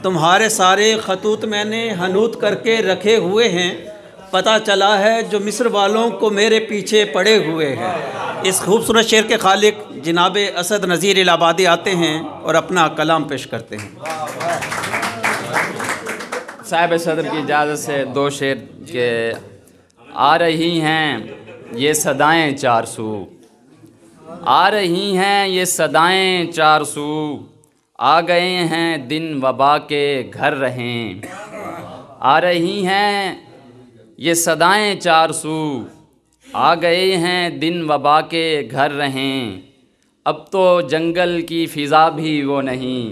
तुम्हारे सारे खतूत मैंने हनूत करके रखे हुए हैं, पता चला है जो मिस्र वालों को मेरे पीछे पड़े हुए हैं। इस खूबसूरत शेर के खालिक जनाब असद नज़ीर इलाहाबादी आते हैं और अपना कलाम पेश करते हैं। साहिब सदर की इजाज़त से दो शेर के आ रही हैं ये सदाएं चार सू, आ रही हैं ये सदाएं चार सू, आ गए हैं दिन वबा के घर रहें। आ रही हैं ये सदाएं चार सू, आ गए हैं दिन वबा के घर रहें। अब तो जंगल की फ़िज़ा भी वो नहीं,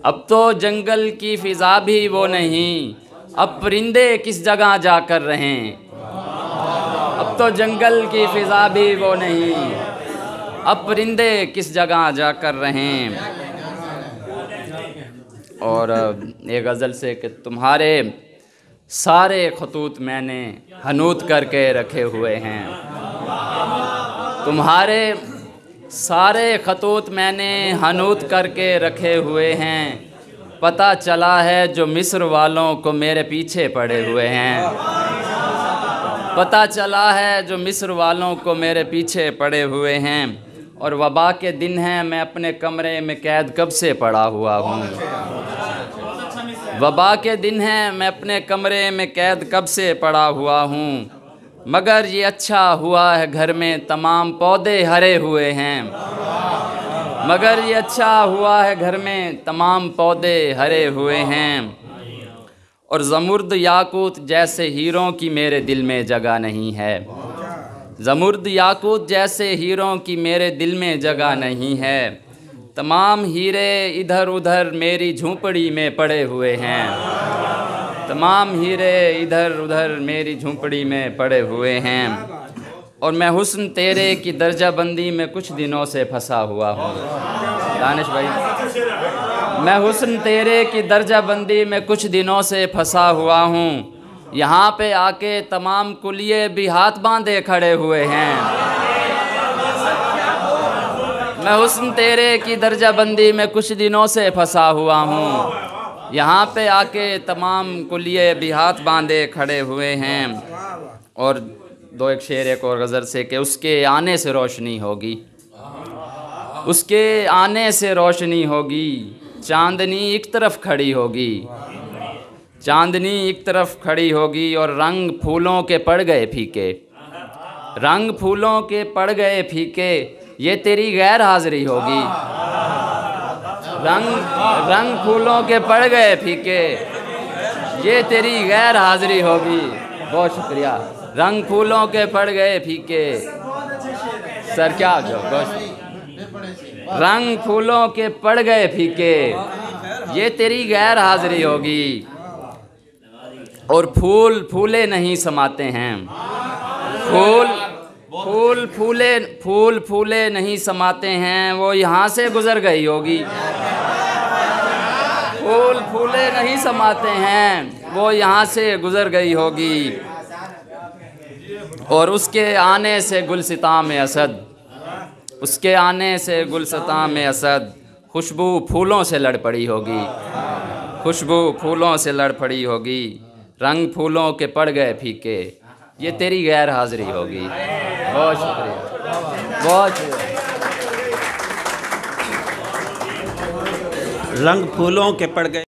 अब तो जंगल की फ़िज़ा भी वो नहीं, अब परिंदे किस जगह जाकर रहें। अब तो जंगल की फ़िज़ा भी वो नहीं, अब परिंदे किस जगह जाकर रहें। और एक गज़ल से कि तुम्हारे सारे खतूत मैंने हनूत करके रखे हुए हैं, तुम्हारे सारे खतूत मैंने हनूत करके रखे हुए हैं। पता चला है जो मिस्र वालों को मेरे पीछे पड़े हुए हैं, पता चला है जो मिस्र वालों को मेरे पीछे पड़े हुए हैं। और वबा के दिन हैं मैं अपने कमरे में कैद कब से पड़ा हुआ हूँ, वबा के दिन हैं मैं अपने कमरे में कैद कब से पड़ा हुआ हूँ। मगर ये अच्छा हुआ है घर में तमाम पौधे हरे हुए हैं, मगर ये अच्छा हुआ है घर में तमाम पौधे हरे हुए हैं। और ज़मुर्द याकूत जैसे हीरों की मेरे दिल में जगह नहीं है, ज़मुर्द याकूत जैसे हीरों की मेरे दिल में जगह नहीं है। तमाम हीरे इधर उधर मेरी झोंपड़ी में पड़े हुए हैं, तमाम हीरे इधर उधर मेरी झोंपड़ी में पड़े हुए हैं। और मैं हुस्न तेरे की दर्जा बंदी में कुछ दिनों से फंसा हुआ हूँ। दानिश भाई, मैं हुस्न तेरे की दर्जा बंदी में कुछ दिनों से फंसा हुआ हूँ। यहाँ पे आके तमाम कुलिये भी हाथ बांधे खड़े हुए हैं। मैं हुस्न तेरे की दर्जा बंदी में कुछ दिनों से फंसा हुआ हूँ। यहाँ पे आके तमाम कुलिये भी हाथ बांधे खड़े हुए हैं। और दो एक शेर एक और गज़ल से कि उसके आने से रोशनी होगी, उसके आने से रोशनी होगी। चांदनी एक तरफ खड़ी होगी, चांदनी एक तरफ खड़ी होगी। और रंग फूलों के पड़ गए फीके, रंग फूलों के पड़ गए फीके, ये तेरी गैर हाज़िरी होगी। रंग फूलों के पड़ गए फीके, ये तेरी गैर हाज़िरी होगी। बहुत शुक्रिया। रंग फूलों के पड़ गए फीके, सर क्या जो रंग फूलों के पड़ गए फीके, ये तेरी गैर हाज़िरी होगी। और फूल फूले नहीं समाते हैं, फूल फूले नहीं समाते हैं, वो यहाँ से गुज़र गई होगी। फूल फूले नहीं समाते हैं, वो यहाँ से गुज़र गई होगी। और उसके आने से गुलसितां में असद, उसके आने से गुलसितां में असद, खुशबू फूलों से लड़ पड़ी होगी, खुशबू फूलों से लड़ पड़ी होगी। रंग फूलों के पड़ गए फीके, ये तेरी गैर हाज़िरी होगी। बहुत शुक्रिया, बहुत शुक्रिया। रंग फूलों के पड़ गए